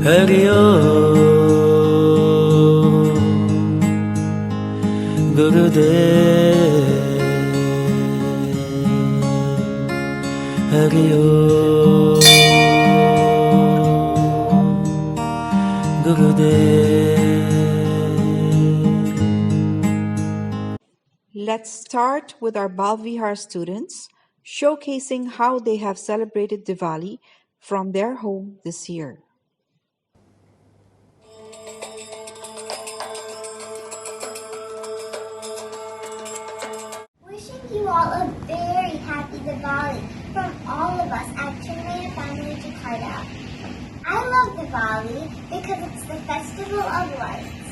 Hari Om Gurudev Hari Om Gurudev. Let's start with our Balvihar students, showcasing how they have celebrated Diwali from their home this year. Wishing you all a very happy Diwali from all of us at Chinmaya family Jakarta. I love Diwali because it's the festival of lights.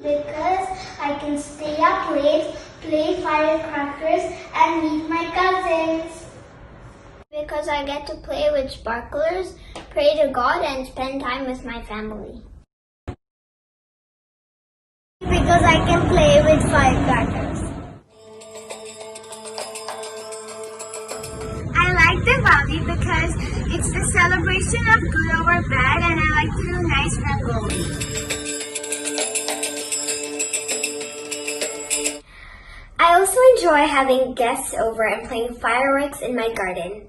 Because I can stay up late, play firecrackers, and meet my cousins. Because I get to play with sparklers, pray to God, and spend time with my family. Because I can play with firecrackers. I like Diwali because it's the celebration of good over bad, and I like to do nice rangoli. I also enjoy having guests over and playing fireworks in my garden.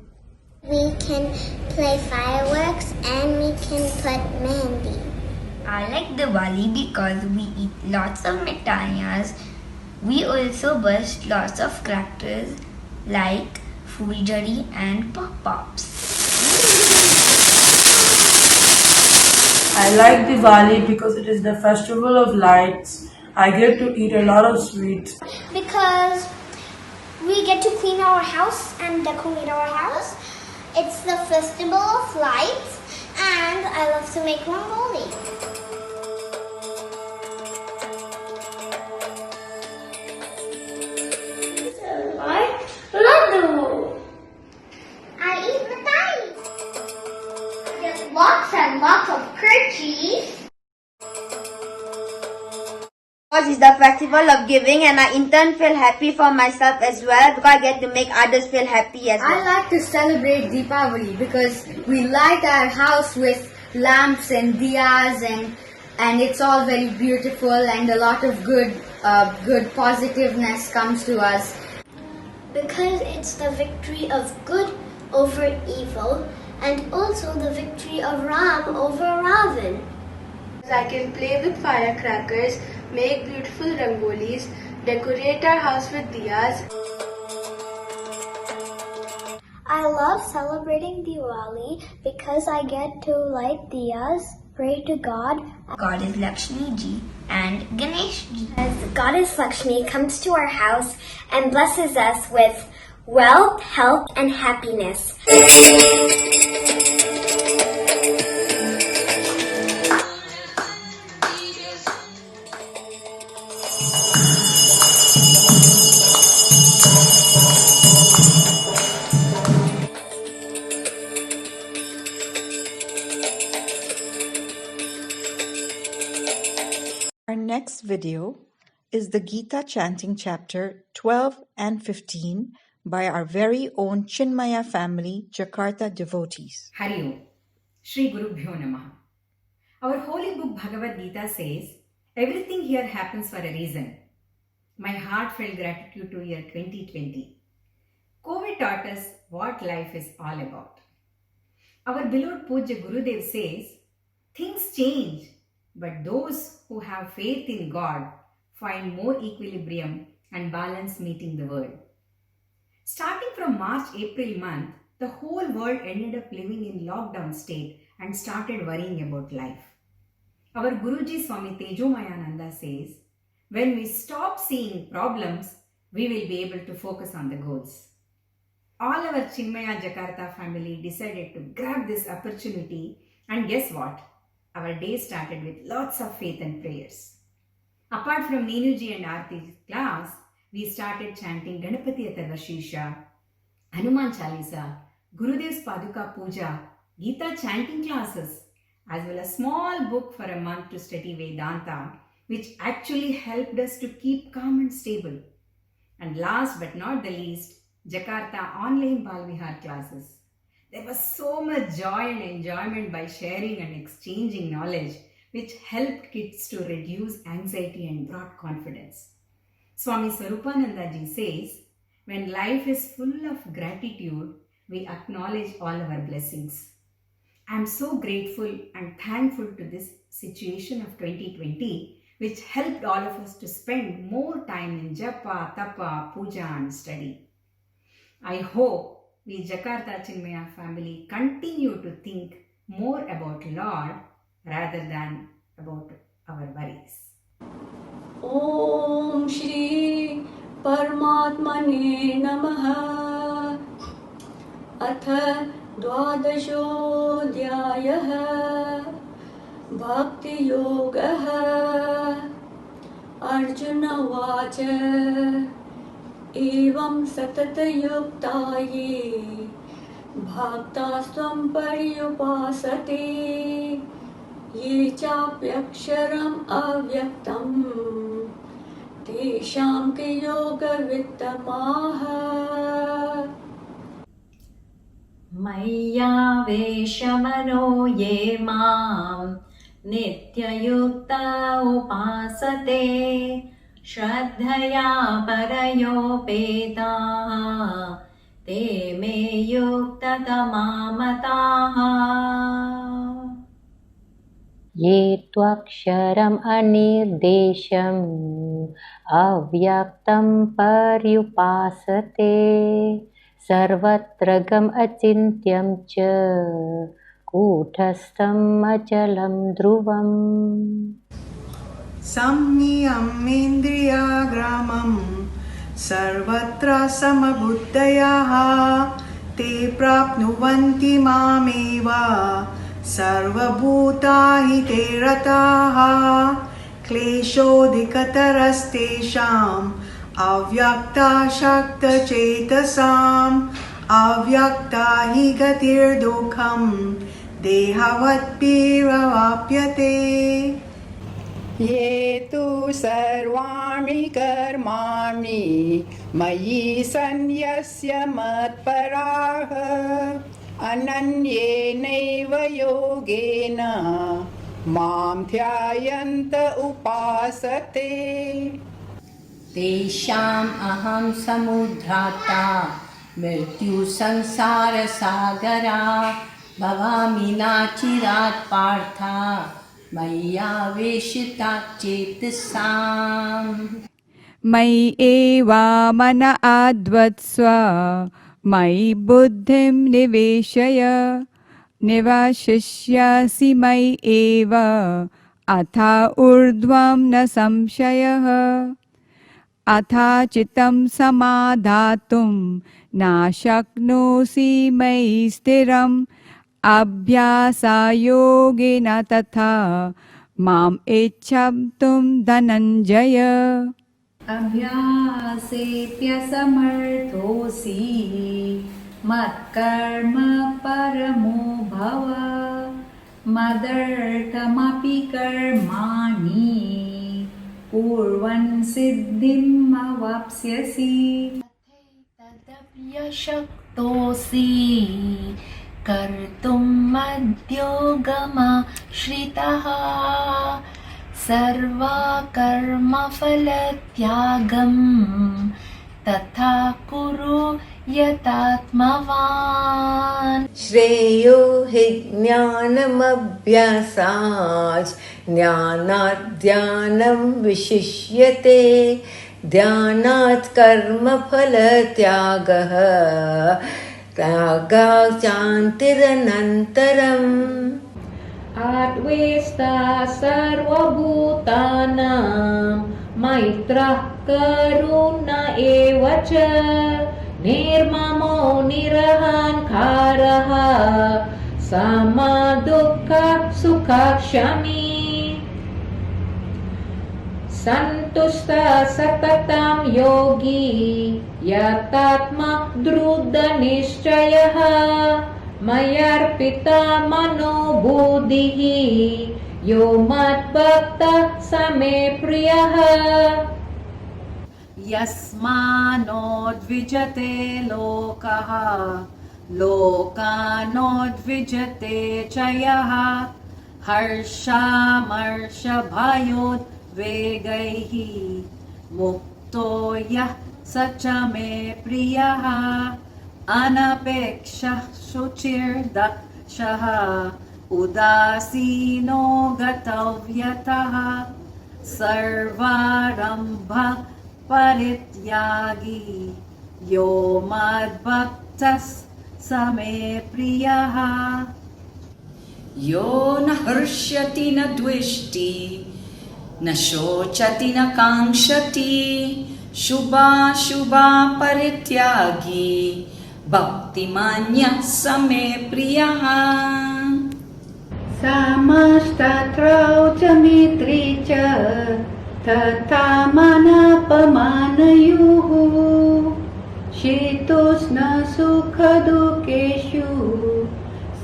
We can play fireworks and we can put mehndi. I like Diwali because we eat lots of mithaias. We also burst lots of crackers like Fuljari and pop-pops. I like Diwali because it is the festival of lights. I get to eat a lot of sweets. Because we get to clean our house and decorate our house. It's the festival of lights and I love to make rangoli. I eat mithai. I get lots and lots of kerchies. Because it's the festival of giving and I in turn feel happy for myself as well because I get to make others feel happy as well. I like to celebrate Deepavali because we light our house with lamps and diyas and it's all very beautiful and a lot of good positiveness comes to us. Because it's the victory of good over evil and also the victory of Ram over Ravan. I can play with firecrackers, make beautiful rangolis, decorate our house with diyas. I love celebrating Diwali because I get to light diyas, pray to God. Goddess Lakshmi ji and Ganesh ji. As Goddess Lakshmi comes to our house and blesses us with wealth, health, and happiness. Our next video is the Gita chanting chapter 12 and 15 by our very own Chinmaya family, Jakarta devotees. Hari Om. Shri Gurubhyo Namaha. Our holy book Bhagavad Gita says, everything here happens for a reason. My heartfelt gratitude to year 2020. COVID taught us what life is all about. Our beloved Pujya Gurudev says, things change, but those who have faith in God find more equilibrium and balance meeting the world. Starting from March-April month, the whole world ended up living in lockdown state and started worrying about life. Our Guruji Swami Tejomayananda says, when we stop seeing problems, we will be able to focus on the goals. All our Chinmaya Jakarta family decided to grab this opportunity and guess what? Our day started with lots of faith and prayers. Apart from Neenuji and Aarti's class, we started chanting Ganapati Atharvashisha, Hanuman Chalisa, Gurudev's Paduka Puja, Gita chanting classes, as well as a small book for a month to study Vedanta, which actually helped us to keep calm and stable. And last but not the least, Jakarta online Balvihar classes. There was so much joy and enjoyment by sharing and exchanging knowledge, which helped kids to reduce anxiety and brought confidence. Swami Swarupanandaji says, when life is full of gratitude, we acknowledge all our blessings. I am so grateful and thankful to this situation of 2020, which helped all of us to spend more time in japa, tapa, puja and study. I hope we Jakarta Chinmaya family continue to think more about Lord rather than about our worries. Om Shri Paramatmane Namaha. Atha Dwadashodhyayah Bhakti Yogah. Arjuna Vacha Evam Satatayuktaye Bhaktasvam Paryupasate Ye Chapyaksharam Avyaktam Tesham ke Yoga Vittamaha. Maya Veshamano Ye Mam Nityayukta Upasate Shraddhaya Parayopeta Te Me Yukta Tamamataha. Ye Tvaksharam Anirdesham Avyaktam Paryupasate Sarvatragam Achintyam Cha Kuthastham Achalam Dhruvam. Samyam Indriya Gramam Sarvatra Samabuddhayaha Te Prapnuvanti Mameva Sarvabhutahite Rataha Kleshodikatarastesham Avyakta Shakta Chetasam Avyakta Hi Gatir Dukham Dehavat Piravapyate. ये तु सर्वाणि कर्माणि मयि सन्न्यस्य मत्पराः अनन्येनैव योगेन मां ध्यायन्त उपासते तेषाम् अहं समुद्राता मृत्यु संसारसागरा भवामि नाचिरात् पार्था मय्यावेशिता चेतसाम् मयि एवा मन आद्वत्स्व मयि बुद्धिं निवेशय निवशिष्यासि मयि एव अथा ऊर्ध्वं न संशयः अथा चित्तं समाधातुं न शक्नोषि मयि स्थिरम् अभ्यासयोगेन तथा माम् इच्छन्तुं धनञ्जय अभ्यासेऽप्यसमर्थोऽसि मत्कर्म परमो भव मदर्थमपि कर्माणि कुर्वन् सिद्धिम् अवाप्स्यसि तदप्यशक्तोऽसि कर्तुं मद्योगमाश्रितः सर्वकर्मफलत्यागं तथा कुरु यतात्मवान् श्रेयो हि ज्ञानमभ्यासात् ज्ञानात् ध्यानं विशिष्यते ध्यानात् कर्मफलत्यागः त्यागात् शान्तिरनन्तरम् आत्वेष्टा सर्वभूतानां मैत्रः करुण एव च निर्ममो निरहङ्कारः समदुःखः सुखक्षमी सन्तुष्टः सततं योगी यतात्मा दृढनिश्चयः मय्यर्पिता मनोबुद्धिः यो मद्भक्तः स मे प्रियः यस्मान्नो द्विजते लोकः लोकानोद्विजते च यः हर्षामर्षभयोद्वेगैः मुक्तो यः स च मे प्रियः अनपेक्षः शुचिर्दक्षः उदासीनो गतव्यतः सर्वारम्भ परित्यागी यो मद्भक्तः स मे प्रियः यो न हृष्यति न द्वेष्टि न शोचति न काङ्क्षति शुभाशुभा परित्यागी भक्तिमान्यः स मे प्रियः समस्तत्रौ च मित्री च तथा मानापमानयोः शीतोष्णसुखदुःखेषु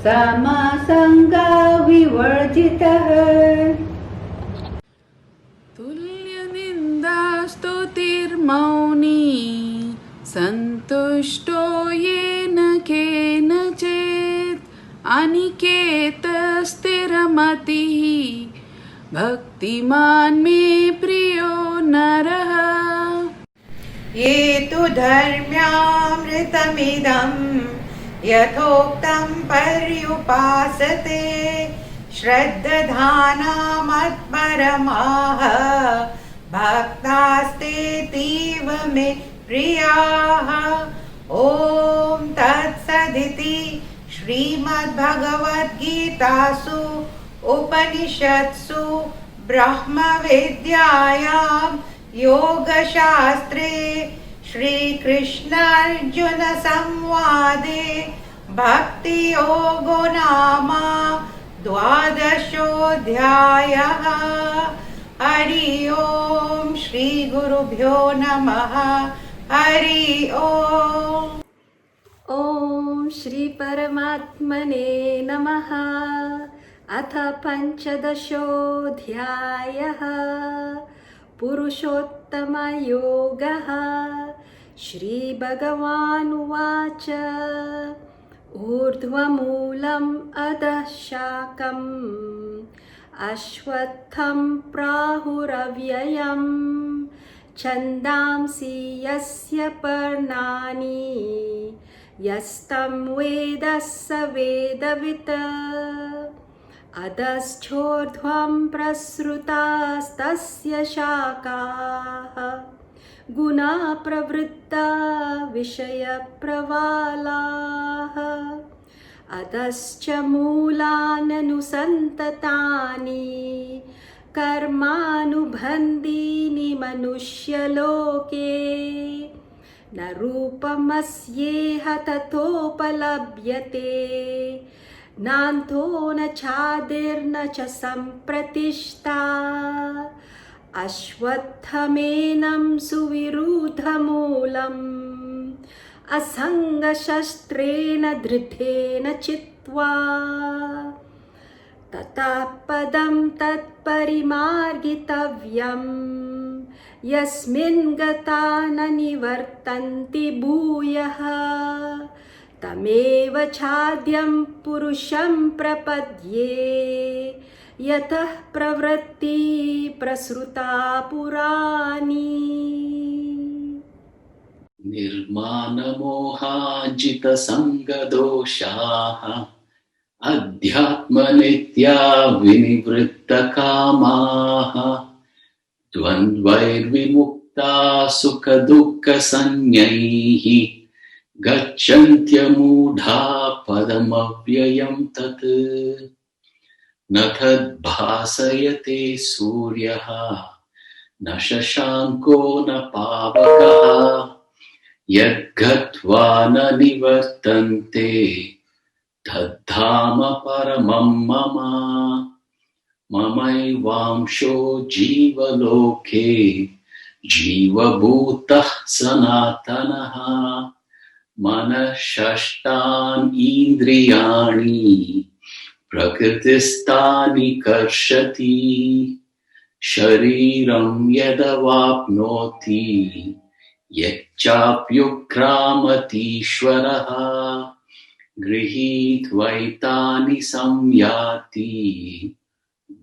समसङ्गविवर्जितः तुल्यनिन्दास्तुतिर्मौनी सन्तुष्टो येन केनचित् अनिकेतस्थिरमतिः भक्तिमान् मे प्रियो नरः ये तु धर्म्यामृतमिदं यथोक्तं पर्युपासते श्रद्धाना मत्परमाः भक्तास्तेतीव मे प्रियाः ॐ तत्सदिति श्रीमद्भगवद्गीतासु उपनिषत्सु ब्रह्मविद्यायां योगशास्त्रे श्रीकृष्णार्जुनसंवादे भक्तियोगो नाम 12ोऽध्यायः। हरि ओम श्री गुरुभ्यो नमः। हरि ओम। ॐ श्री परमात्मने नमः। अथ 15ोऽध्यायः। पुरुषोत्तमयोगः। श्रीभगवानुवाच ऊर्ध्वमूलम् अधः शाखम् अश्वत्थं प्राहुरव्ययम् छन्दांसि यस्य पर्णानि यस्तं वेद स वेदवित् अधश्चोर्ध्वं प्रसृतास्तस्य शाखाः गुणा प्रवृत्ता विषयप्रवालाः अधश्च मूलाननुसन्ततानि कर्मानुबन्धीनि मनुष्यलोके न रूपमस्येह ततोपलभ्यते नान्तो न चादिर्न च सम्प्रतिष्ठा अश्वत्थमेनं सुविरुद्धमूलम् असङ्गशस्त्रेण दृढेन चित्वा ततः पदं तत्परिमार्गितव्यम् यस्मिन् गता न निवर्तन्ति भूयः तमेव चाद्यं पुरुषं प्रपद्ये यतः प्रवृत्ति प्रसृता पुराणी। निर्मानमोहाजितसङ्गदोषाः अध्यात्मनित्या विनिवृत्तकामाः द्वन्द्वैर्विमुक्ता सुखदुःखसंज्ञैः गच्छन्त्यमूढा पदमव्ययं तत् न तद्भासयते सूर्यः न शशाङ्को न पावकः यद्गत्वा न निवर्तन्ते तद्धाम परमं मम। ममैवांशो जीवलोके जीवभूतः सनातनः मनः षष्ठानि इन्द्रियाणि प्रकृतिस्थानि कर्षति शरीरं यदवाप्नोति यच्चाप्युत्क्रामतीश्वरः गृहीत्वैतानि संयाति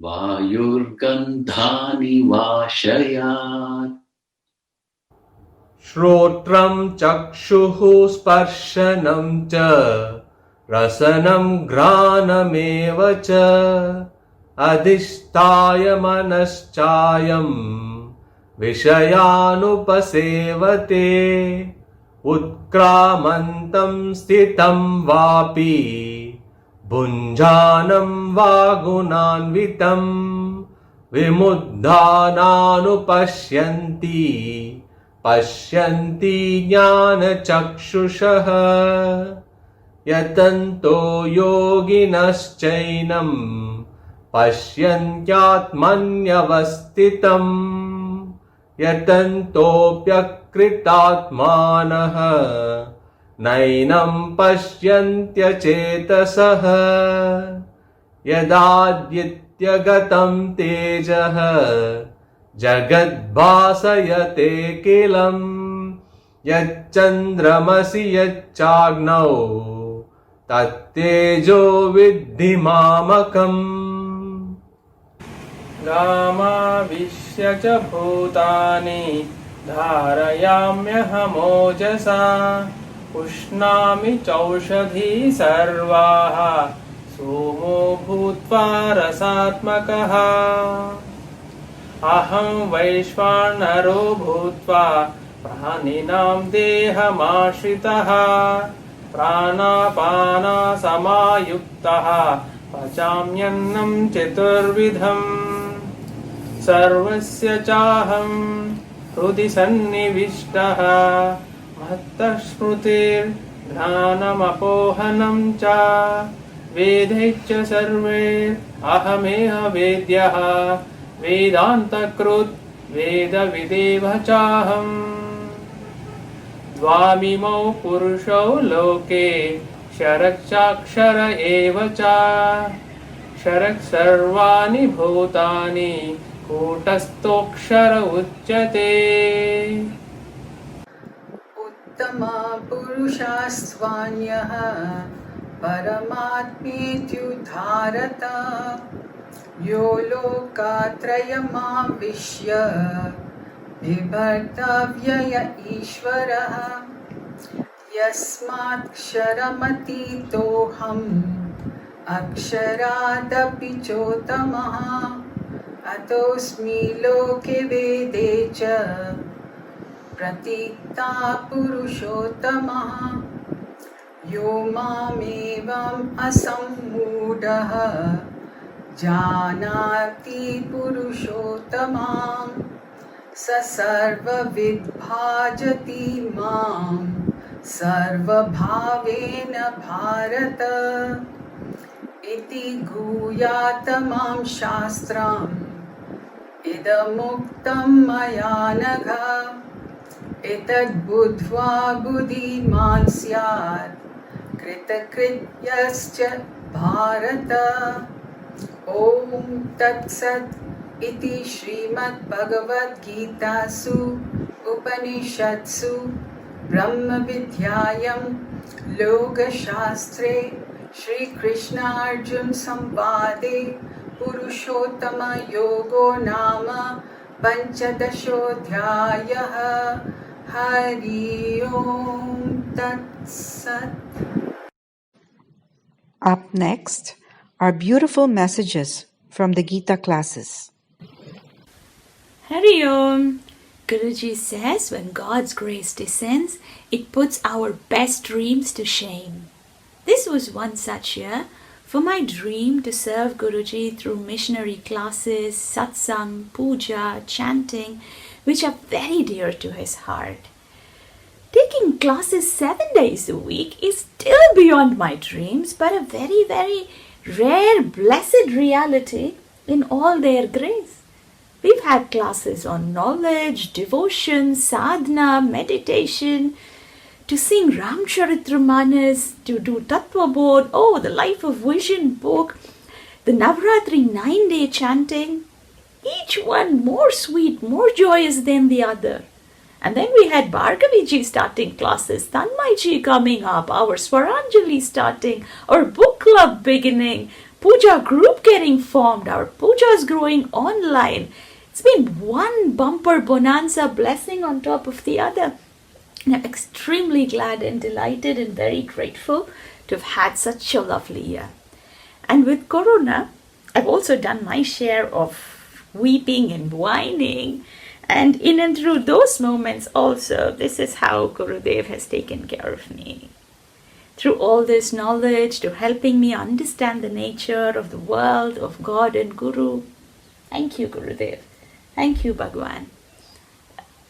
वायुर्गन्धानि वाशयात् श्रोत्रं चक्षुः स्पर्शनं च रसनं घ्राणमेव च अधिष्ठाय मनश्चायं विषयानुपसेवते उत्क्रामन्तं स्थितं वापि भुञ्जानं वा गुणान्वितं विमुद्धानानुपश्यन्ति पश्यन्ति ज्ञानचक्षुषः यतन्तो योगिनश्चैनं पश्यन्त्यात्मन्यवस्थितम् यतन्तोऽप्यकृतात्मानः नैनं पश्यन्त्यचेतसः यदाद्यत्यगतं तेजः जगद्भासयतेऽखिलं यच्चन्द्रमसि यच्चाग्नौ तत्तेजो विद्धि मामकम् गामाविश्य च भूतानि धारयाम्यहमोजसा पुष्णामि चौषधी सर्वाः सोमो भूत्वा रसात्मकः अहं वैश्वानरो भूत्वा प्राणिनां देहमाश्रितः प्राणापानसमायुक्तः पचाम्यन्नं चतुर्विधम् सर्वस्य चाहं हृदि सन्निविष्टः मत्तः स्मृतिर्ज्ञानमपोहनं च वेदैश्च सर्वे अहमेव वेद्यः वेदान्तकृत् वेदविदेव चाहम् द्वामिमौ पुरुषौ लोके क्षरश्चाक्षर एव च क्षरः सर्वाणि भूतानि कूटस्थोऽक्षर उच्यते उत्तमा पुरुषास्त्वान्यः परमात्मेत्युद्धारत यो लोकात्रयमाविश्य बिभर्तव्यय ईश्वरः यस्मात्क्षरमतीतोऽहम् अक्षरादपि चोत्तमः अतोऽस्मि लोके वेदे च प्रतीता पुरुषोत्तमः यो मामेवम् असम्मूढः जानाति पुरुषोत्तमां स सर्वविद् भाजति मां सर्वभावेन भारत इति गुह्यातमां शास्त्रम् इदमुक्तं मया नघ एतद्बुद्ध्वा बुद्धिमान् स्यात् कृतकृत्यश्च भारत ॐ तत्सत् इति श्रीमद्भगवद्गीतासु उपनिषत्सु ब्रह्मविद्यायां योगशास्त्रे श्रीकृष्णार्जुन संवादे पुरुषोत्तमयोगो नाम पञ्चदशोऽध्यायः। हरि ओम तत्सत्। Up next are beautiful messages from the Gita classes. Hari Om. Guruji says when God's grace descends, it puts our best dreams to shame. This was one such year, for my dream to serve Guruji through missionary classes, satsang, puja, chanting, which are very dear to his heart. Taking classes 7 days a week is still beyond my dreams, but a very, very rare, blessed reality in all their grace. We've had classes on knowledge, devotion, sadhana, meditation, to sing Ramcharitramanas, to do Tattva Bodh, the Life of Vision book, the Navratri 9-day chanting, each one more sweet, more joyous than the other. And then we had Bhargaviji starting classes, Tanmaiji coming up, our Swaranjali starting, our book club beginning, puja group getting formed, our pujas growing online. It's been one bumper bonanza blessing on top of the other. And I'm extremely glad and delighted and very grateful to have had such a lovely year. And with Corona, I've also done my share of weeping and whining. And in and through those moments also, this is how Gurudev has taken care of me. Through all this knowledge, to helping me understand the nature of the world, of God and Guru. Thank you, Gurudev. Thank you, Bhagwan.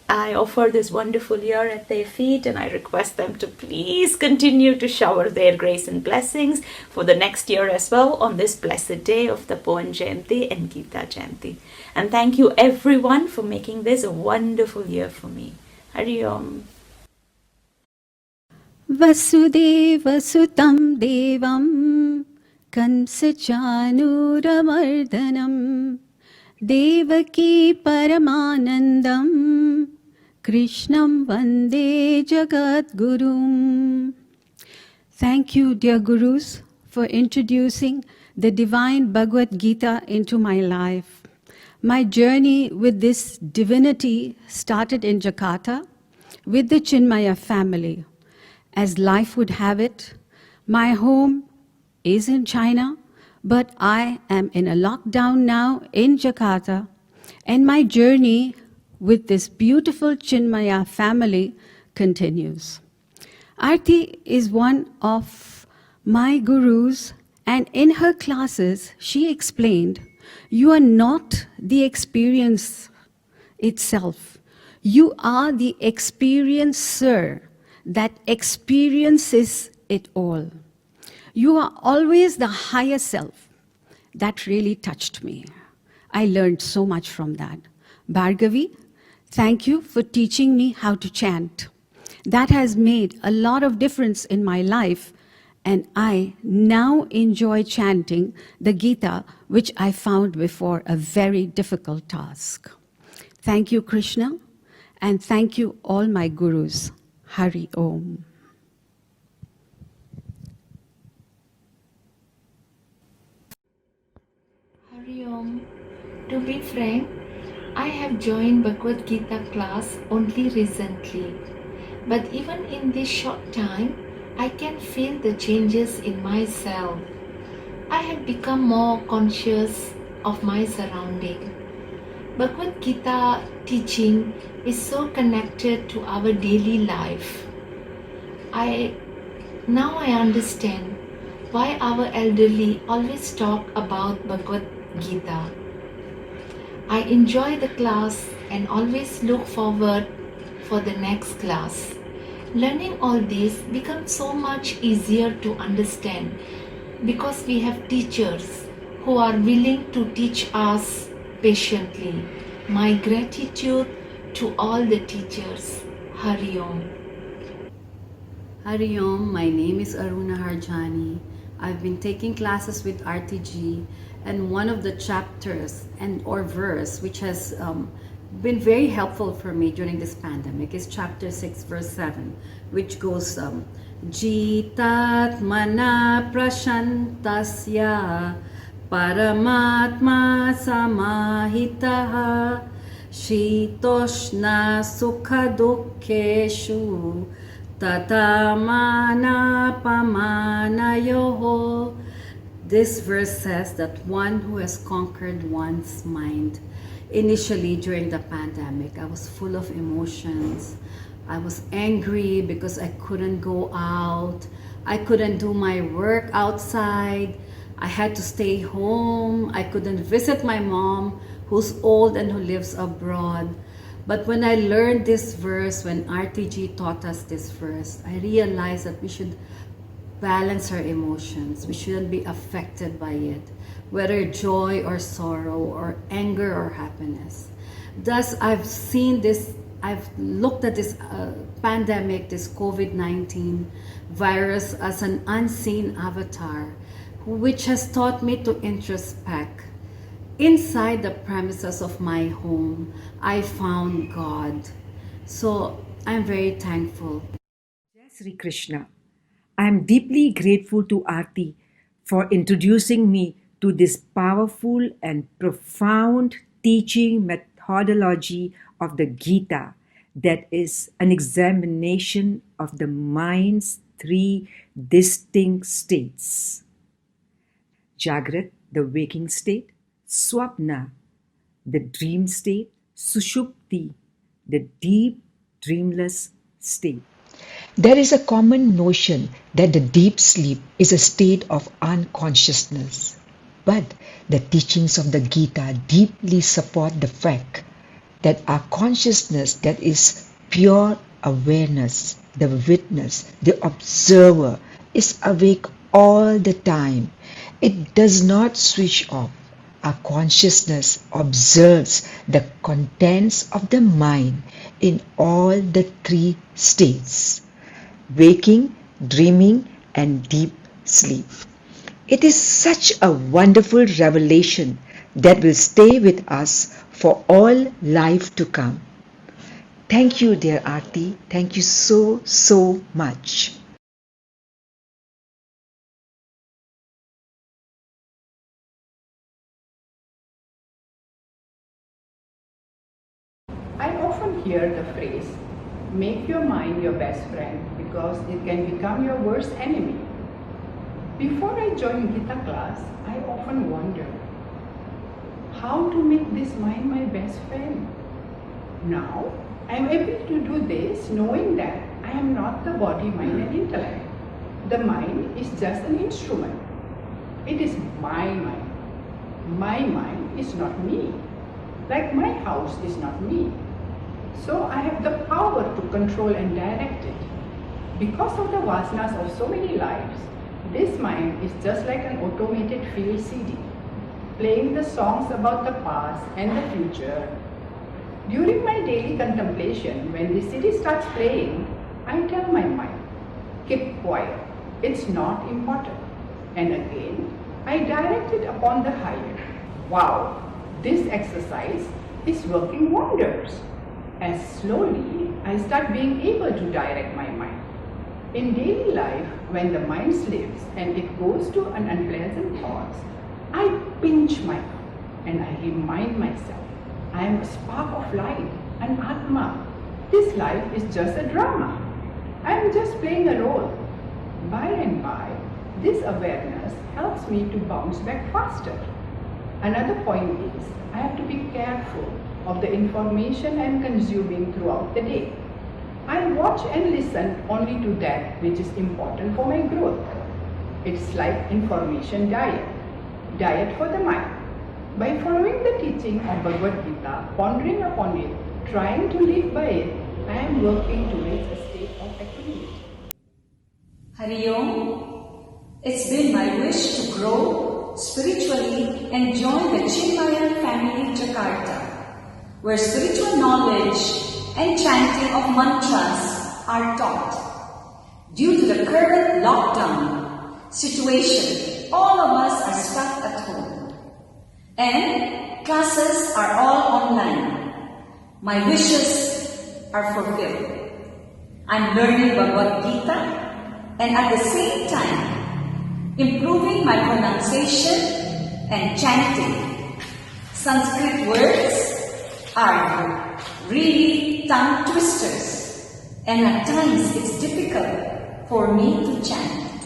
I offer this wonderful year at their feet, and I request them to please continue to shower their grace and blessings for the next year as well on this blessed day of the Tapovan Jayanti and Gita Jayanti. And thank you everyone for making this a wonderful year for me. Hari Om. Vasudevasutam Devam Kamsachanuramardanam Devaki Paramanandam Krishnam Vande Jagadgurum. Thank you, dear Gurus, for introducing the divine Bhagavad Gita into my life. My journey with this divinity started in Jakarta with the Chinmaya family. As life would have it, my home is in China, but I am in a lockdown now in Jakarta, and my journey with this beautiful Chinmaya family continues. Aarti is one of my gurus, and in her classes, she explained, you are not the experience itself. You are the experiencer that experiences it all. You are always the higher self. That really touched me. I learned so much from that. Bhargavi, thank you for teaching me how to chant. That has made a lot of difference in my life, and I now enjoy chanting the Gita, which I found before a very difficult task. Thank you, Krishna, and thank you all my gurus. Hari Om. Hari Om. To be frank, I have joined Bhagavad Gita class only recently. But even in this short time, I can feel the changes in myself. I have become more conscious of my surrounding. Bhagavad Gita teaching is so connected to our daily life. Now I understand why our elderly always talk about Bhagavad Gita. I enjoy the class and always look forward for the next class. Learning all this becomes so much easier to understand because we have teachers who are willing to teach us patiently. My gratitude to all the teachers. Hari Om. Hari Om, my name is Aruna Harjani. I've been taking classes with RTG, and one of the chapters or verse which has been very helpful for me during this pandemic is chapter 6 verse 7, which goes Jitatmana prashantasya Paramatma samahitaha Shitoshna sukha dukkeshu tatamana pamanayoho. This verse says that one who has conquered one's mind. Initially during the pandemic, I was full of emotions. I was angry because I couldn't go out. I couldn't do my work outside. I had to stay home. I couldn't visit my mom, who's old and who lives abroad. But when I learned this verse, when RTG taught us this verse, I realized that we should balance our emotions. We shouldn't be affected by it, whether joy or sorrow or anger or happiness. Thus, I've looked at this pandemic, this COVID-19 virus as an unseen avatar, which has taught me to introspect. Inside the premises of my home, I found God. So I'm very thankful. Jai Sri Krishna. I am deeply grateful to Aarti for introducing me to this powerful and profound teaching methodology of the Gita that is an examination of the mind's three distinct states: Jagrat, the waking state; Swapna, the dream state; Sushupti, the deep dreamless state. There is a common notion that the deep sleep is a state of unconsciousness. But the teachings of the Gita deeply support the fact that our consciousness, that is pure awareness, the witness, the observer, is awake all the time. It does not switch off. Our consciousness observes the contents of the mind in all the three states: waking, dreaming, and deep sleep. It is such a wonderful revelation that will stay with us for all life to come. Thank you, dear Aarti. Thank you so much. I often hear the phrase, make your mind your best friend because it can become your worst enemy. Before I joined Gita class, I often wondered how to make this mind my best friend. Now, I am able to do this knowing that I am not the body, mind and intellect. The mind is just an instrument. It is my mind. My mind is not me. Like my house is not me. So I have the power to control and direct it. Because of the vasanas of so many lives, this mind is just like an automated field CD, playing the songs about the past and the future. During my daily contemplation, when the CD starts playing, I tell my mind, keep quiet, it's not important. And again, I direct it upon the higher. Wow, this exercise is working wonders. As slowly I start being able to direct my mind. In daily life, when the mind slips and it goes to an unpleasant thoughts, I pinch my thumb and I remind myself, I am a spark of light, an Atma. This life is just a drama. I am just playing a role. By and by, this awareness helps me to bounce back faster. Another point is, I have to be careful of the information I am consuming throughout the day. I watch and listen only to that which is important for my growth. It's like information diet for the mind. By following the teaching of Bhagavad Gita, pondering upon it, trying to live by it, I am working towards a state of equanimity. Hari Om. It's been my wish to grow spiritually and join the Chinmaya family Jakarta, where spiritual knowledge and chanting of mantras are taught. Due to the current lockdown situation, all of us are stuck at home. And classes are all online. My wishes are fulfilled. I'm learning Bhagavad Gita and at the same time improving my pronunciation and chanting. Sanskrit words are really tongue twisters, and at times it's difficult for me to chant.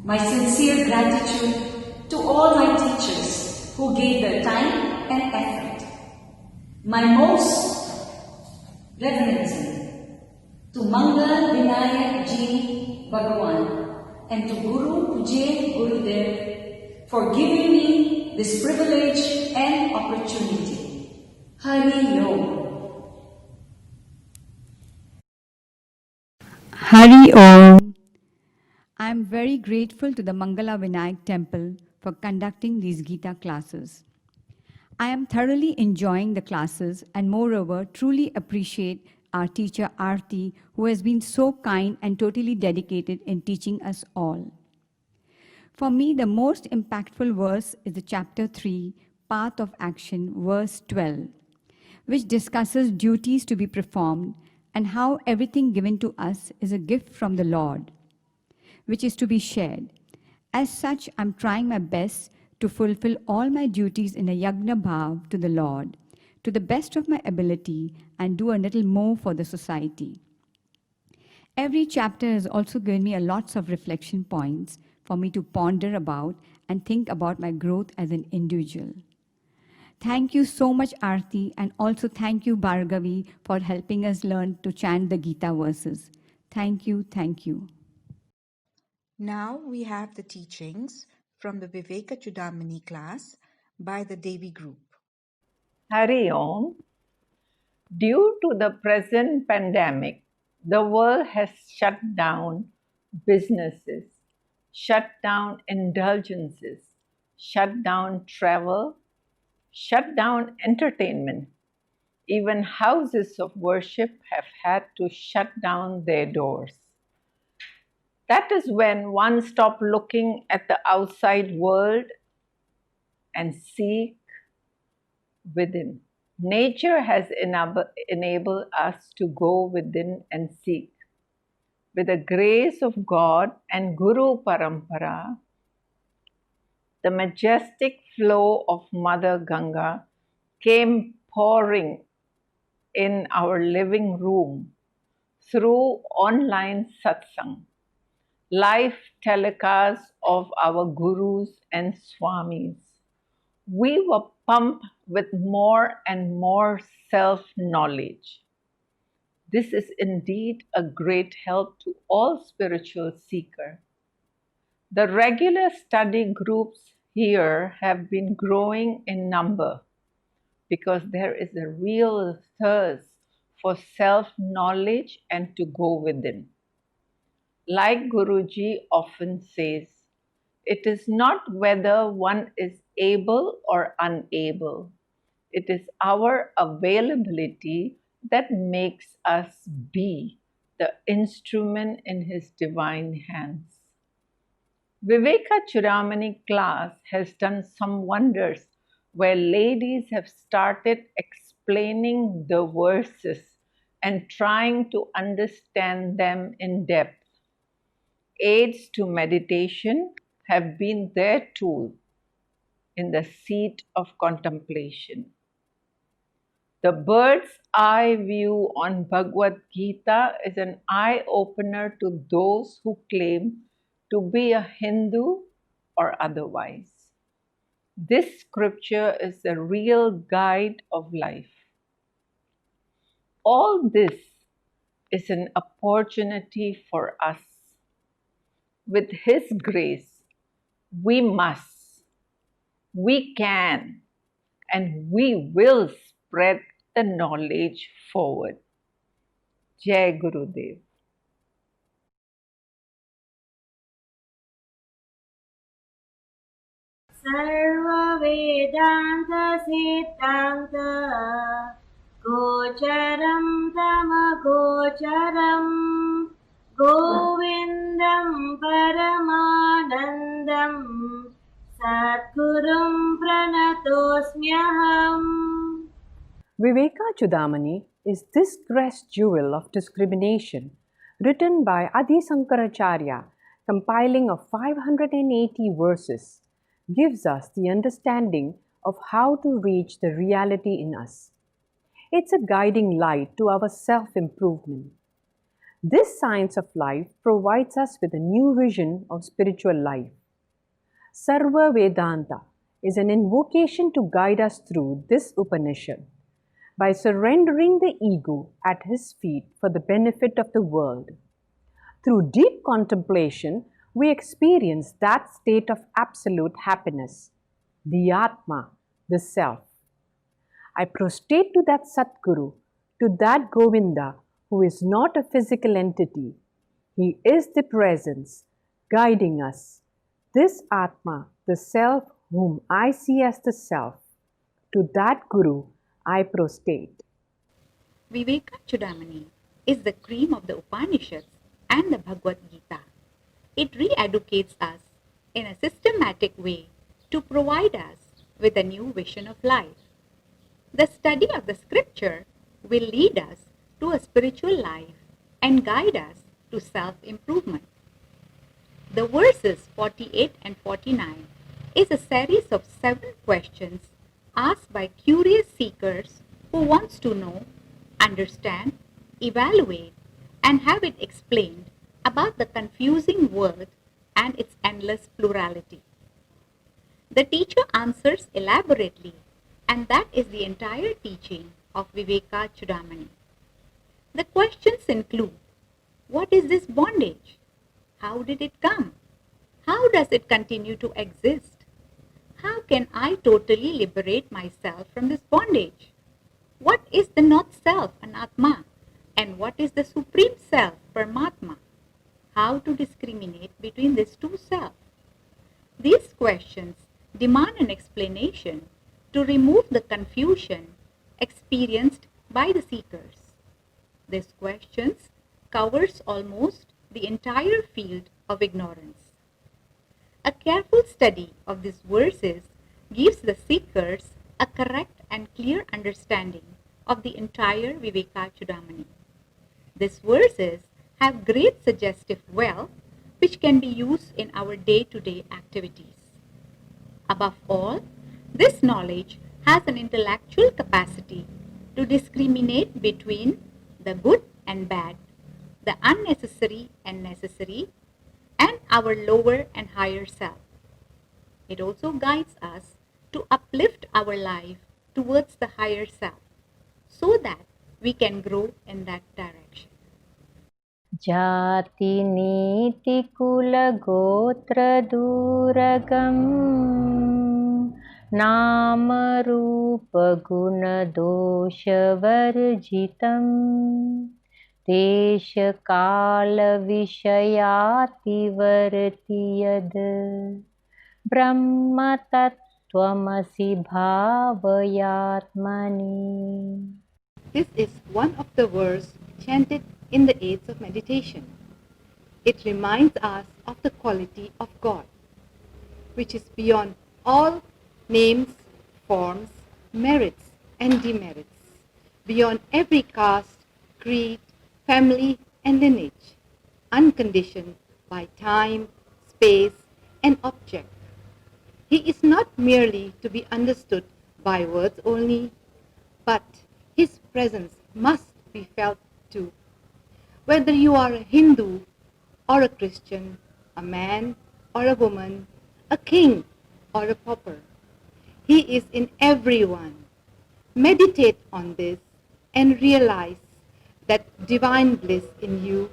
My sincere gratitude to all my teachers who gave their time and effort. My most reverencing to Mangal Vinayak Ji Bhagawan and to Guru Pujye Gurudev for giving me this privilege and opportunity. Hari Om. Hari Om. I am very grateful to the Mangala Vinayak Temple for conducting these Gita classes. I am thoroughly enjoying the classes and moreover truly appreciate our teacher Aarti, who has been so kind and totally dedicated in teaching us all. For me, the most impactful verse is the chapter 3, Path of Action, verse 12, which discusses duties to be performed and how everything given to us is a gift from the Lord, which is to be shared. As such, I'm trying my best to fulfill all my duties in a yagna bhav to the Lord, to the best of my ability, and do a little more for the society. Every chapter has also given me a lots of reflection points for me to ponder about and think about my growth as an individual. Thank you so much, Aarti, and also thank you, Bhargavi, for helping us learn to chant the Gita verses. Thank you, thank you. Now we have the teachings from the Viveka Chudamani class by the Devi group. Hari Om. Due to the present pandemic, the world has shut down businesses, shut down indulgences, shut down travel, shut down entertainment. Even houses of worship have had to shut down their doors. That is when one stops looking at the outside world and seek within. Nature has enabled us to go within and seek. With the grace of God and Guru Parampara, the majestic flow of Mother Ganga came pouring in our living room through online satsang, live telecasts of our gurus and swamis. We were pumped with more and more self-knowledge. This is indeed a great help to all spiritual seekers. The regular study groups here have been growing in number because there is a real thirst for self-knowledge and to go within. Like Guruji often says, it is not whether one is able or unable. It is our availability that makes us be the instrument in His divine hands. Viveka Chudamani class has done some wonders where ladies have started explaining the verses and trying to understand them in depth. Aids to meditation have been their tool in the seat of contemplation. The bird's eye view on Bhagavad Gita is an eye-opener to those who claim to be a Hindu or otherwise. This scripture is a real guide of life. All this is an opportunity for us. With His grace, we must, we can, and we will spread the knowledge forward. Jai Gurudev. Sarva Vedanta Siddhanta Gocharam Tama Gocharam Govindam Paramanandam Satgurum Pranatosmyaham. Viveka Chudamani is this grass jewel of discrimination, written by Adi Sankaracharya, compiling of 580 verses, gives us the understanding of how to reach the reality in us. It's a guiding light to our self-improvement. This science of life provides us with a new vision of spiritual life. Sarva Vedanta is an invocation to guide us through this Upanishad by surrendering the ego at His feet for the benefit of the world. Through deep contemplation, we experience that state of absolute happiness, the Atma, the Self. I prostrate to that Satguru, to that Govinda, who is not a physical entity. He is the presence, guiding us. This Atma, the Self whom I see as the Self, to that Guru I prostrate. Viveka Chudamani is the cream of the Upanishads and the Bhagavad Gita. It re-educates us in a systematic way to provide us with a new vision of life. The study of the scripture will lead us to a spiritual life and guide us to self-improvement. The verses 48 and 49 is a series of 7 questions asked by curious seekers who wants to know, understand, evaluate, and have it explained about the confusing word and its endless plurality. The teacher answers elaborately, and that is the entire teaching of Viveka Chudamani. The questions include: what is this bondage? How did it come? How does it continue to exist? How can I totally liberate myself from this bondage? What is the not self, Anatma? And what is the supreme self, Paramatma? How to discriminate between these two selves? These questions demand an explanation to remove the confusion experienced by the seekers. These questions covers almost the entire field of ignorance. A careful study of these verses gives the seekers a correct and clear understanding of the entire Viveka Chudamani. These verses have great suggestive wealth which can be used in our day-to-day activities. Above all, this knowledge has an intellectual capacity to discriminate between the good and bad, the unnecessary and necessary, and our lower and higher self. It also guides us to uplift our life towards the higher self so that we can grow in that direction. Jati niti kula gotra duragam nama rupa guna dosha varjitam desha kala vishayati varti yad brahma tattvamasi bhavayatmani. This is one of the verses chanted in the aids of meditation. It reminds us of the quality of God, which is beyond all names, forms, merits, and demerits, beyond every caste, creed, family, and lineage, unconditioned by time, space, and object. He is not merely to be understood by words only, but His presence must be felt too. Whether you are a Hindu or a Christian, a man or a woman, a king or a pauper, He is in everyone. Meditate on this and realize that divine bliss in you,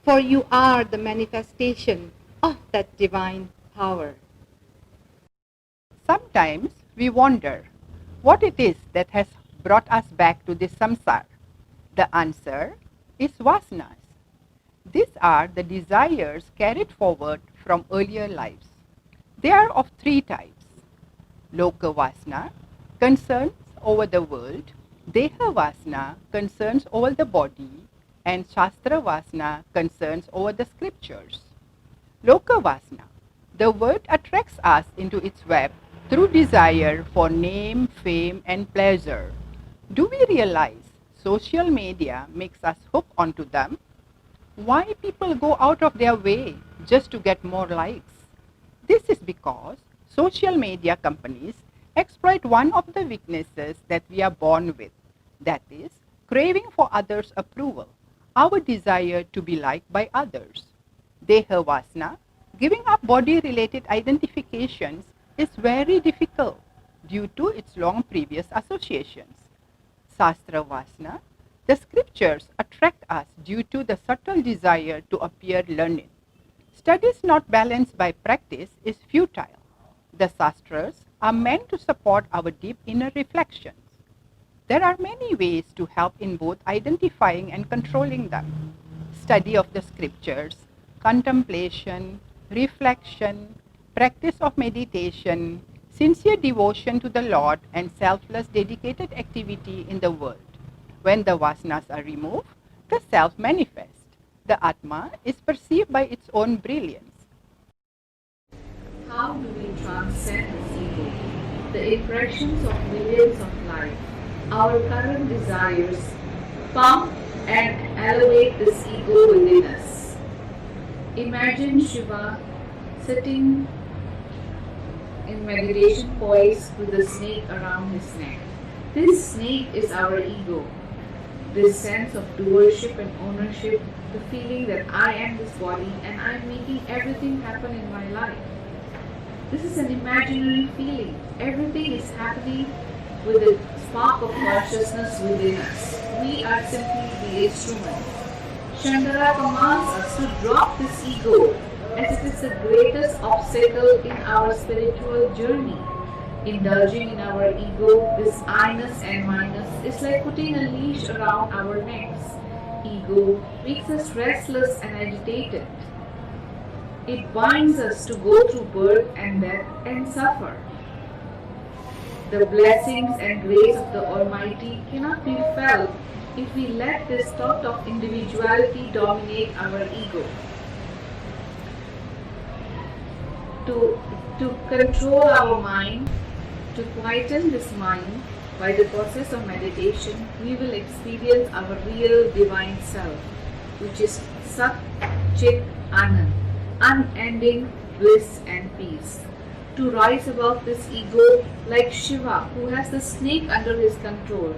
for you are the manifestation of that divine power. Sometimes we wonder what it is that has brought us back to this samsara. The answer is vasanas. These are the desires carried forward from earlier lives. They are of 3 types. Loka vasana, concerns over the world; Deha vasana, concerns over the body; and Shastra vasana, concerns over the scriptures. Loka vasana, the world attracts us into its web through desire for name, fame, and pleasure. Do we realize social media makes us hook onto them? Why people go out of their way just to get more likes? This is because social media companies exploit one of the weaknesses that we are born with, that is, craving for others' approval, our desire to be liked by others. Deha vasana, giving up body-related identifications, is very difficult due to its long previous associations. Shastra vasana, the scriptures attract us due to the subtle desire to appear learned. Studies not balanced by practice is futile. The Shastras are meant to support our deep inner reflections. There are many ways to help in both identifying and controlling them. Study of the scriptures, contemplation, reflection, practice of meditation, sincere devotion to the Lord, and selfless dedicated activity in the world. When the vasanas are removed, the self manifests. The Atma is perceived by its own brilliance. How do we transcend this ego, the impressions of millions of life, our current desires, pump and elevate this ego within us. Imagine Shiva sitting in meditation poise with a snake around his neck. This snake is our ego. This sense of doership and ownership, the feeling that I am this body and I am making everything happen in my life. This is an imaginary feeling. Everything is happening with a spark of consciousness within us. We are simply the instrument. Shankara commands us to drop this ego as it is the greatest obstacle in our spiritual journey. Indulging in our ego, this I-ness and minus, is like putting a leash around our necks. Ego makes us restless and agitated. It binds us to go through birth and death and suffer. The blessings and grace of the Almighty cannot be felt if we let this thought of individuality dominate our ego. To control our mind, to quieten this mind by the process of meditation, we will experience our real divine self, which is Sat Chit Anand, unending bliss and peace. To rise above this ego, like Shiva, who has the snake under his control,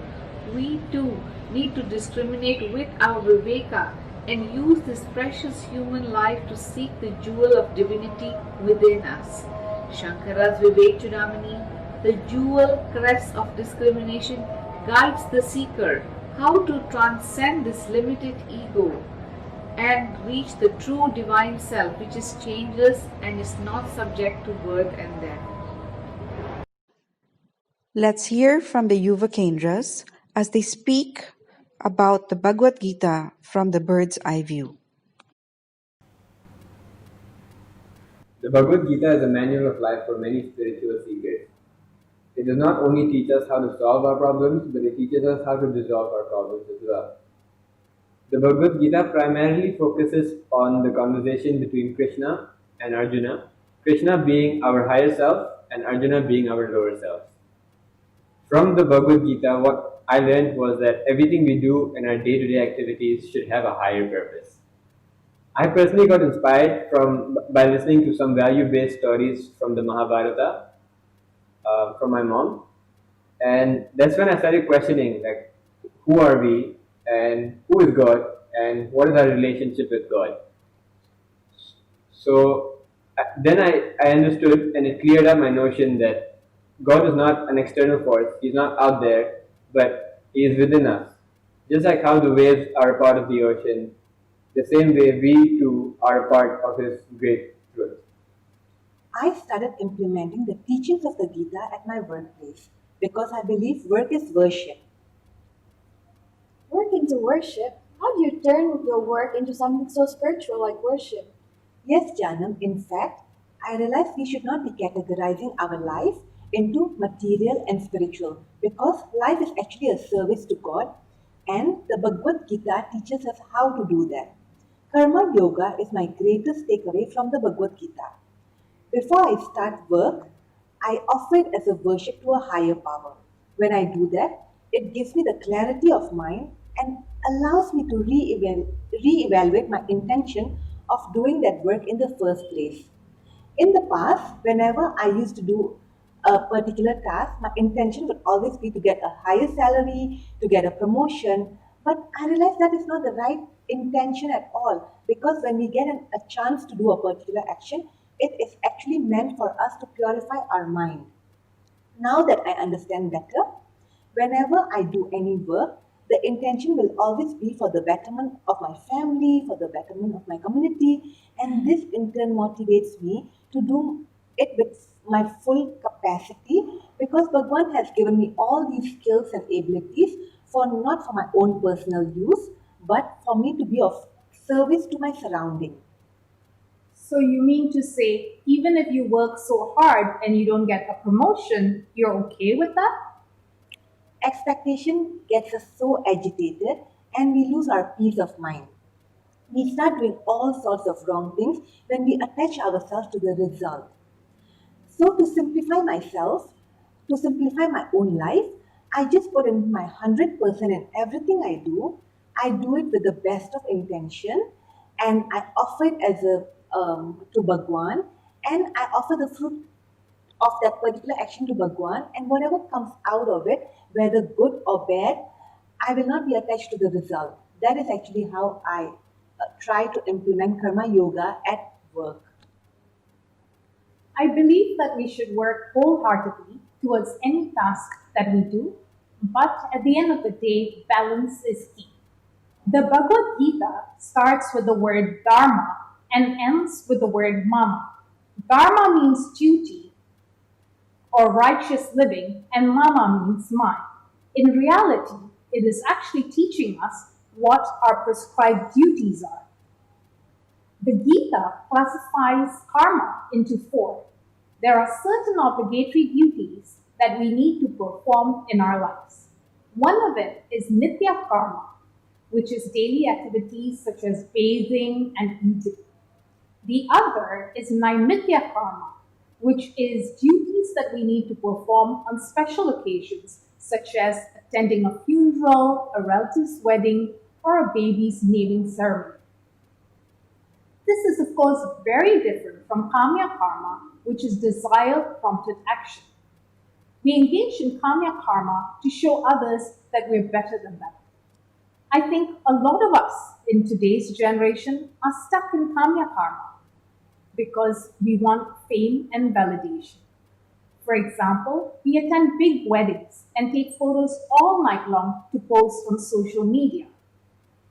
we too need to discriminate with our Viveka and use this precious human life to seek the jewel of divinity within us. Shankara's Vivek Chudamani, the jewel crest of discrimination, guides the seeker how to transcend this limited ego and reach the true divine self, which is changeless and is not subject to birth and death. Let's hear from the Yuva Kendras as they speak about the Bhagavad Gita from the bird's eye view. The Bhagavad Gita is a manual of life for many spiritual seekers. It does not only teach us how to solve our problems, but it teaches us how to dissolve our problems as well. The Bhagavad Gita primarily focuses on the conversation between Krishna and Arjuna, Krishna being our higher self and Arjuna being our lower self. From the Bhagavad Gita, what I learned was that everything we do in our day-to-day activities should have a higher purpose. I personally got inspired by listening to some value-based stories from the Mahabharata from my mom, and that's when I started questioning, like, who are we and who is God and what is our relationship with God. So then I understood, and it cleared up my notion that God is not an external force. He's not out there, but He is within us. Just like how the waves are a part of the ocean, the same way we too are a part of His great truth. I started implementing the teachings of the Gita at my workplace because I believe work is worship. Work into worship? How do you turn your work into something so spiritual like worship? Yes, Janam. In fact, I realized we should not be categorizing our life into material and spiritual because life is actually a service to God, and the Bhagavad Gita teaches us how to do that. Karma Yoga is my greatest takeaway from the Bhagavad Gita. Before I start work, I offer it as a worship to a higher power. When I do that, it gives me the clarity of mind and allows me to re-evaluate my intention of doing that work in the first place. In the past, whenever I used to do a particular task, my intention would always be to get a higher salary, to get a promotion, but I realized that is not the right intention at all, because when we get a chance to do a particular action, it is actually meant for us to purify our mind. Now that I understand better, whenever I do any work, the intention will always be for the betterment of my family, for the betterment of my community, and this in turn motivates me to do it with my full capacity, because Bhagwan has given me all these skills and abilities not for my own personal use, but for me to be of service to my surrounding. So you mean to say, even if you work so hard and you don't get a promotion, you're okay with that? Expectation gets us so agitated and we lose our peace of mind. We start doing all sorts of wrong things when we attach ourselves to the result. So to simplify myself, to simplify my own life, I just put in my 100% in everything I do I do it with the best of intention, and I offer it as a to Bhagwan, and I offer the fruit of that particular action to Bhagwan, and whatever comes out of it, whether good or bad, I will not be attached to the result. That is actually how I try to implement karma yoga at work. I believe that we should work wholeheartedly towards any task that we do, but at the end of the day, balance is key. The Bhagavad Gita starts with the word dharma and ends with the word mama. Dharma means duty or righteous living, and mama means mine. In reality, it is actually teaching us what our prescribed duties are. The Gita classifies karma into four. There are certain obligatory duties that we need to perform in our lives. One of it is nitya karma, which is daily activities such as bathing and eating. The other is naimitya karma, which is duties that we need to perform on special occasions, such as attending a funeral, a relative's wedding, or a baby's naming ceremony. This is, of course, very different from kamya karma, which is desire-prompted action. We engage in kamya karma to show others that we're better than them. I think a lot of us in today's generation are stuck in kamya karma because we want fame and validation. For example, we attend big weddings and take photos all night long to post on social media.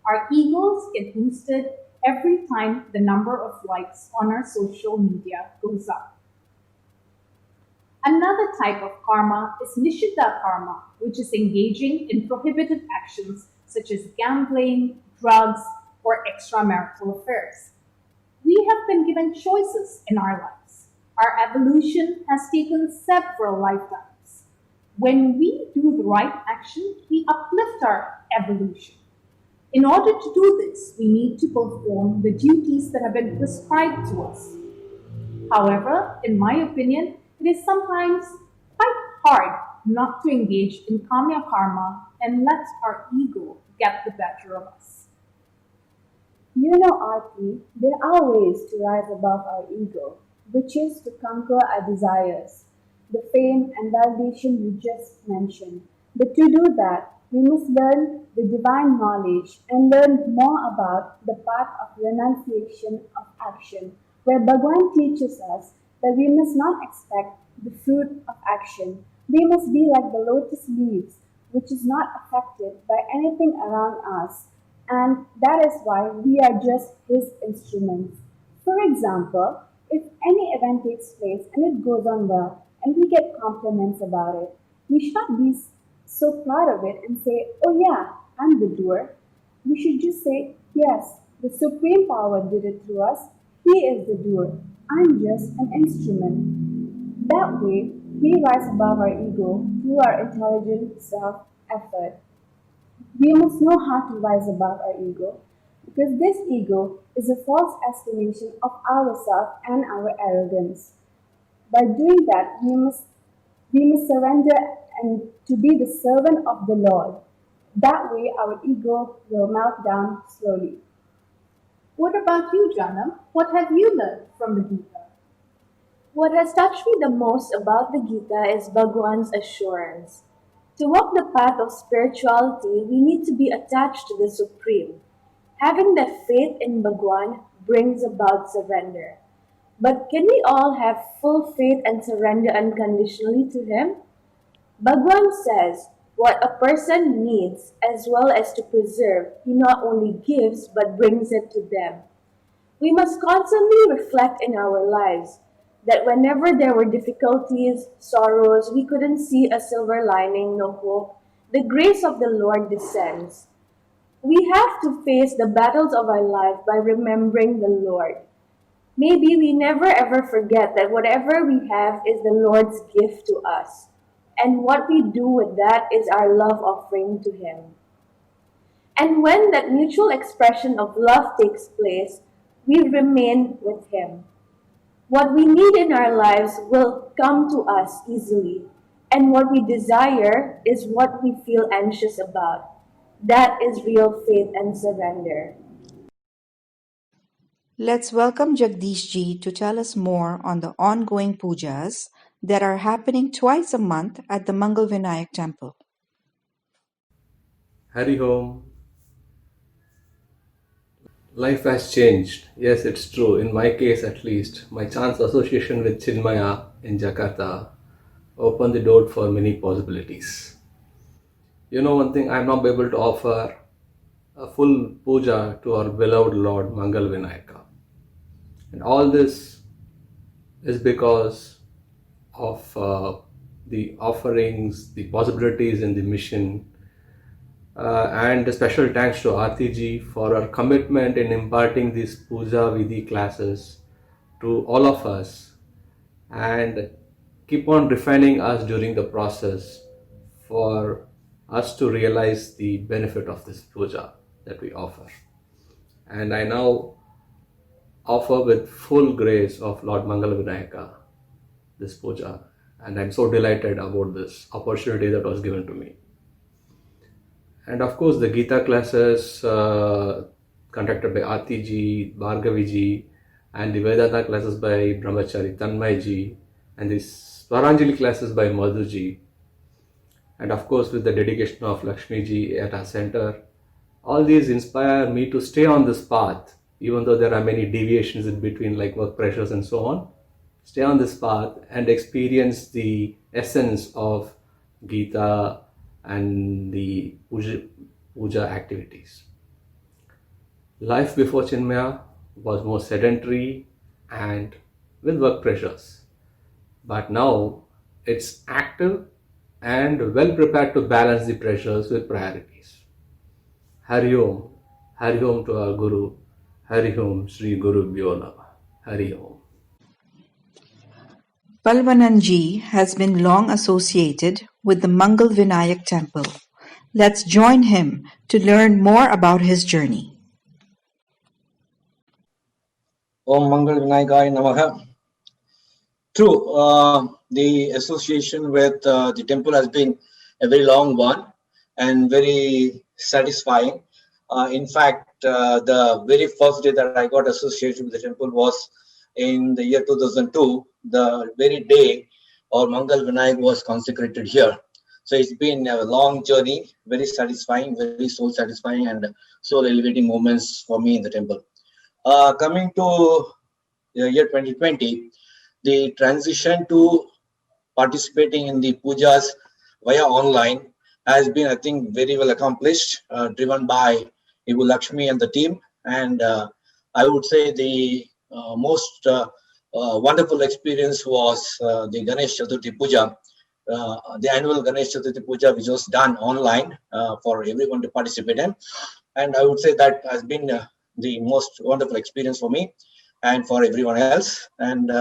Our egos get boosted every time the number of likes on our social media goes up. Another type of karma is nishita karma, which is engaging in prohibited actions such as gambling, drugs, or extramarital affairs. We have been given choices in our lives. Our evolution has taken several lifetimes. When we do the right action, we uplift our evolution. In order to do this, we need to perform the duties that have been prescribed to us. However, in my opinion, it is sometimes quite hard not to engage in kamya karma and let our ego get the better of us. You know, Aarti, there are ways to rise above our ego, which is to conquer our desires, the fame and validation you just mentioned. But to do that, we must learn the divine knowledge and learn more about the path of renunciation of action, where Bhagwan teaches us that we must not expect the fruit of action. We must be like the lotus leaves, which is not affected by anything around us, and that is why we are just his instruments. For example, if any event takes place and it goes on well, and we get compliments about it, we should not be so proud of it and say, oh yeah, I'm the doer. We should just say, yes, the Supreme Power did it through us. He is the doer. I'm just an instrument. That way, we rise above our ego through our intelligent self effort. We must know how to rise above our ego because this ego is a false estimation of ourselves and our arrogance. By doing that, we must surrender and to be the servant of the Lord. That way, our ego will melt down slowly. What about you, Janam? What have you learned from the Gita? What has touched me the most about the Gita is Bhagwan's assurance. To walk the path of spirituality, we need to be attached to the Supreme. Having that faith in Bhagwan brings about surrender. But can we all have full faith and surrender unconditionally to Him? Bhagwan says, what a person needs as well as to preserve, He not only gives but brings it to them. We must constantly reflect in our lives that whenever there were difficulties, sorrows, we couldn't see a silver lining, no hope, the grace of the Lord descends. We have to face the battles of our life by remembering the Lord. Maybe we never ever forget that whatever we have is the Lord's gift to us. And what we do with that is our love offering to Him. And when that mutual expression of love takes place, we remain with Him. What we need in our lives will come to us easily, and what we desire is what we feel anxious about. That is real faith and surrender. Let's welcome Jagdish Ji to tell us more on the ongoing pujas that are happening twice a month at the Mangal Vinayak temple. Hari Om. Life has changed. Yes, it's true. In my case, at least, my chance association with Chinmaya in Jakarta opened the door for many possibilities. You know, one thing, I'm now able to offer a full puja to our beloved Lord Mangal Vinayaka. And all this is because of the offerings, the possibilities in the mission. And a special thanks to Aarti ji for her commitment in imparting these puja vidhi classes to all of us and keep on refining us during the process for us to realize the benefit of this puja that we offer. And I now offer with full grace of Lord Mangal Vinayaka this puja, and I'm so delighted about this opportunity that was given to me. And of course, the Gita classes conducted by Aarti ji, Bhargavi ji, and the Vedanta classes by Brahmachari Tanmay ji, and the Swaranjali classes by Madhu ji, and of course with the dedication of Lakshmi ji at our center. All these inspire me to stay on this path, even though there are many deviations in between, like work pressures and so on. Stay on this path and experience the essence of Gita and the puja activities. Life before Chinmaya was more sedentary and with work pressures. But now it's active and well prepared to balance the pressures with priorities. Hari Om to our Guru. Hari Om, Sri Guru Bhyo Namah. Hari Om. Palvananji has been long associated with the Mangal Vinayak temple. Let's join him to learn more about his journey. Om Mangal Vinayakaya Namaha. True, the association with the temple has been a very long one and very satisfying. In fact, the very first day that I got associated with the temple was in the year 2002, the very day our Mangal Vinayak was consecrated here. So it's been a long journey, very satisfying, very soul satisfying and soul elevating moments for me in the temple. Coming to the year 2020, the transition to participating in the pujas via online has been, I think, very well accomplished, driven by Ibu Lakshmi and the team. And I would say the most wonderful experience was the Ganesh Chaturthi Puja, the annual Ganesh Chaturthi Puja, which was done online for everyone to participate in. And I would say that has been the most wonderful experience for me and for everyone else. And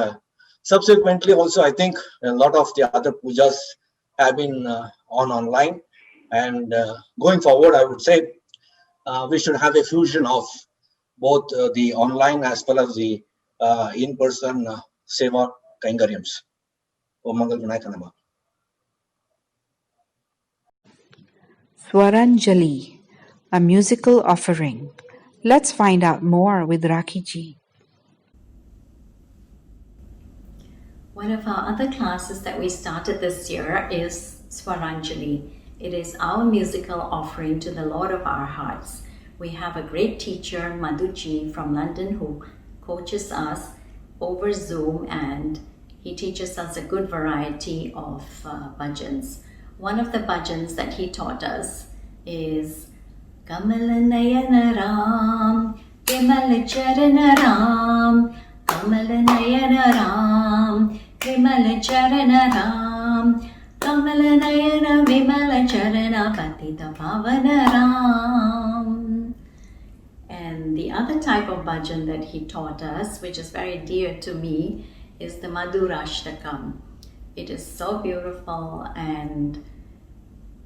subsequently, also, I think a lot of the other pujas have been online. And going forward, I would say we should have a fusion of both the online as well as the in-person seva kaingaryams. Om Mangal Vinayaka Namaha. Swaranjali, a musical offering. Let's find out more with Rakhi ji. One of our other classes that we started this year is Swaranjali. It is our musical offering to the Lord of our hearts. We have a great teacher, Madhuji from London, who coaches us over Zoom, and he teaches us a good variety of bhajans. One of the bhajans that he taught us is Kamalanayan Ram, Vimal Charana Ram, Kamalanayan Ram, Vimal Charana Ram, Kamalanayana Vimala Charana Patita Pavana Ram. And the other type of bhajan that he taught us, which is very dear to me, is the Madhurashtakam. It is so beautiful, and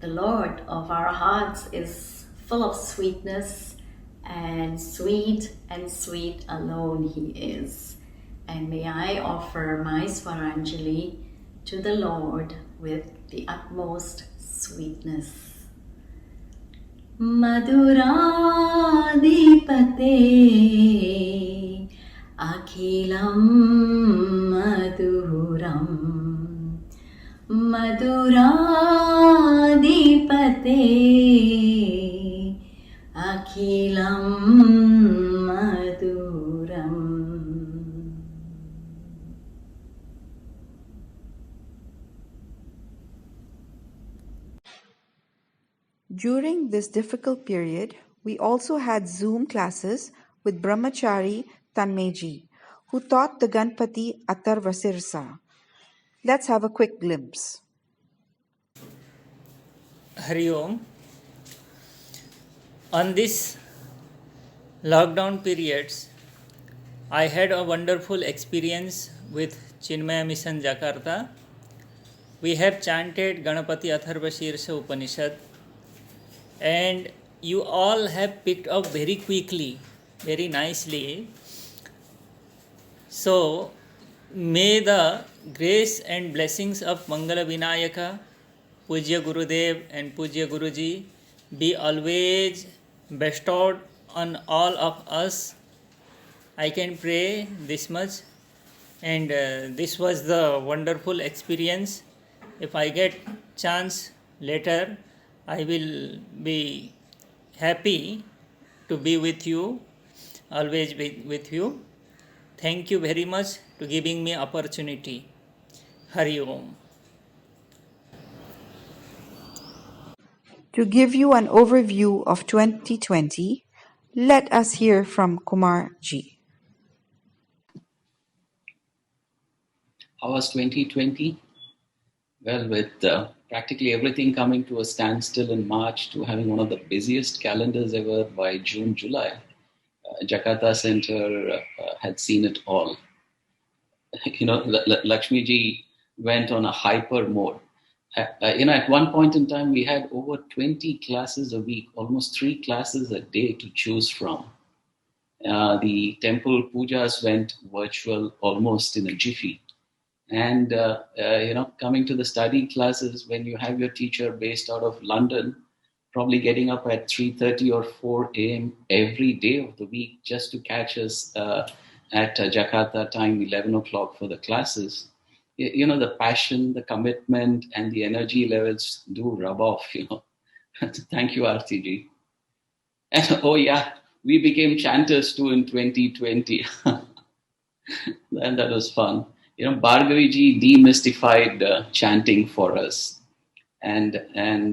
the Lord of our hearts is full of sweetness, and sweet alone he is. And may I offer my Swaranjali to the Lord with the utmost sweetness. मधुराधिपते अखिलं मधुरम् मधुराधिपते अखिलं मधुरम्. During this difficult period, we also had Zoom classes with Brahmachari Tanmeji, who taught the Ganpati Atharvasirsa. Let's have a quick glimpse. Hari Om. On this lockdown periods, I had a wonderful experience with Chinmaya Mission Jakarta. We have chanted Ganapati Atharvasirsa Upanishad, and you all have picked up very quickly, very nicely. So, may the grace and blessings of Mangala Vinayaka, Pujya Gurudev and Pujya Guruji be always bestowed on all of us. I can pray this much, and this was the wonderful experience. If I get chance later, I will be happy to be with you, always be with you. Thank you very much to giving me opportunity. Hari Om. To give you an overview of 2020, let us hear from Kumar Ji. How was 2020? Well, with practically everything coming to a standstill in March to having one of the busiest calendars ever by June, July, Jakarta Center had seen it all. Lakshmi ji went on a hyper mode. At one point in time, we had over 20 classes a week, almost 3 classes a day to choose from. The temple pujas went virtual almost in a jiffy. And, coming to the study classes, when you have your teacher based out of London, probably getting up at 3:30 or 4 a.m. every day of the week just to catch us at Jakarta time, 11 o'clock for the classes. The passion, the commitment, and the energy levels do rub off, Thank you, RTG. And oh yeah, we became chanters too in 2020. And that was fun. Bhargavi ji demystified chanting for us. And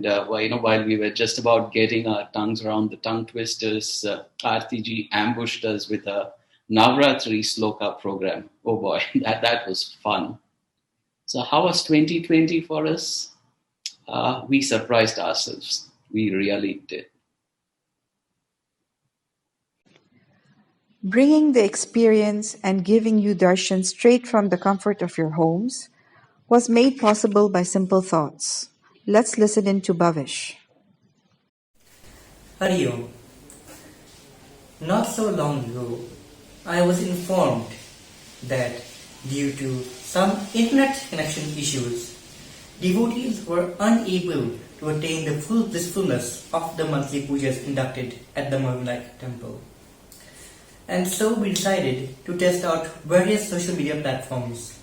while we were just about getting our tongues around the tongue twisters, Aarti ji ambushed us with a Navratri Sloka program. Oh boy, that was fun. So how was 2020 for us? We surprised ourselves. We really did. Bringing the experience and giving you darshan straight from the comfort of your homes was made possible by simple thoughts. Let's listen in to Bhavish. Hari Om. Not so long ago, I was informed that due to some internet connection issues, devotees were unable to attain the full blissfulness of the monthly pujas conducted at the Mulani temple. And so we decided to test out various social media platforms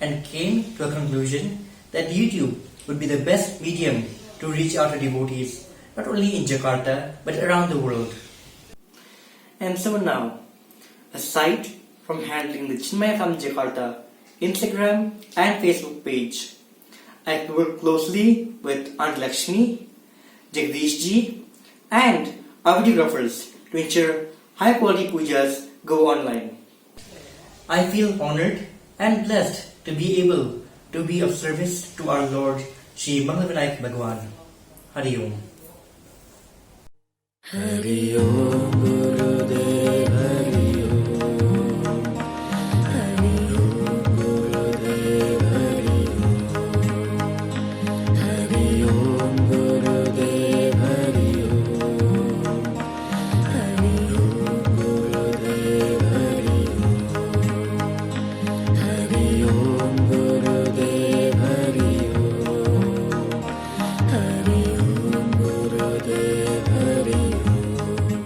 and came to a conclusion that YouTube would be the best medium to reach out to devotees not only in Jakarta but around the world. And so now, aside from handling the Chinmaya Family Jakarta Instagram and Facebook page, I work closely with Aunt Lakshmi, Jagdish ji and our videographers to ensure high quality pujas go online. I feel honored and blessed to be able to be of service to our Lord Shri Mangalavinayak Bhagwan. Hari Om. Hari Om Gurudev Hari